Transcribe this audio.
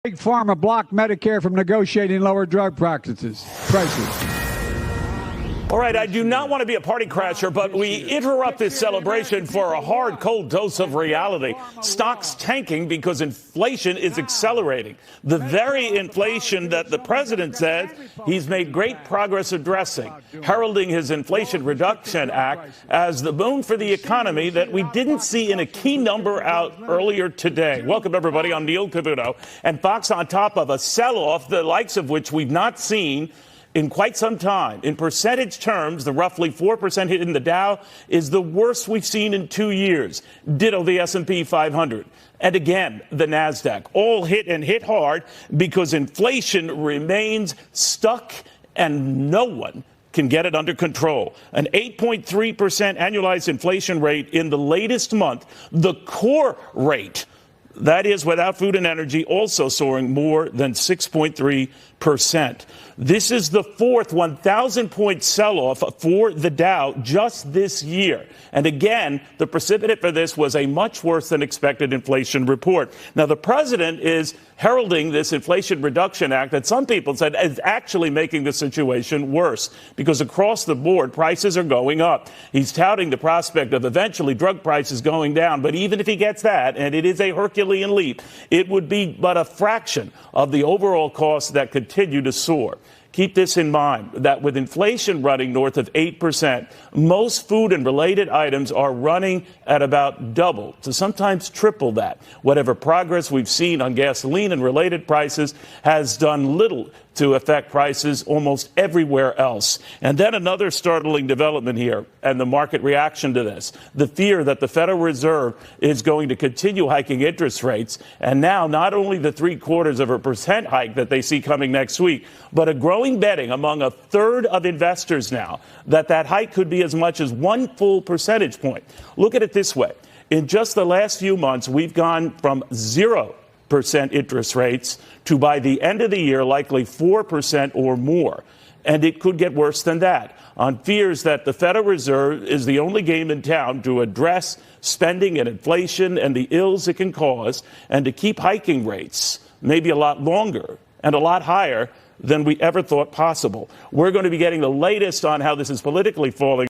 Big Pharma blocked Medicare from negotiating lower drug prices. All right, I do not want to be a party crasher, but we interrupt this celebration for a hard, cold dose of reality. Stocks tanking because inflation is accelerating. The very inflation that the president says he's made great progress addressing, heralding his Inflation Reduction Act as the boon for the economy that we didn't see in a key number out earlier today. Welcome, everybody. I'm Neil Cavuto. And Fox on top of a sell-off, the likes of which we've not seen in quite some time. In percentage terms, the roughly 4% hit in the Dow is the worst we've seen in 2 years. Ditto the S&P 500. And again, the NASDAQ. All hit and hit hard because inflation remains stuck and no one can get it under control. An 8.3% annualized inflation rate in the latest month. The core rate, that is without food and energy, also soaring more than 6.3%. This is the fourth 1,000-point sell-off for the Dow just this year. And again, the precipitant for this was a much worse than expected inflation report. Now, the president is heralding this Inflation Reduction Act that some people said is actually making the situation worse because across the board, prices are going up. He's touting the prospect of eventually drug prices going down. But even if he gets that, and it is a Herculean leap, it would be but a fraction of the overall costs that continue to soar. Keep this in mind, that with inflation running north of 8%, most food and related items are running at about double to sometimes triple that. Whatever progress we've seen on gasoline and related prices has done little to affect prices almost everywhere else. And then another startling development here, and the market reaction to this, the fear that the Federal Reserve is going to continue hiking interest rates, and now not only the 0.75% hike that they see coming next week, but a growing betting among a third of investors now that that hike could be as much as 1 full percentage point. Look at it this way. In just the last few months, we've gone from 0% interest rates to, by the end of the year, likely 4% or more. And it could get worse than that on fears that the Federal Reserve is the only game in town to address spending and inflation and the ills it can cause, and to keep hiking rates maybe a lot longer and a lot higher than we ever thought possible. We're going to be getting the latest on how this is politically falling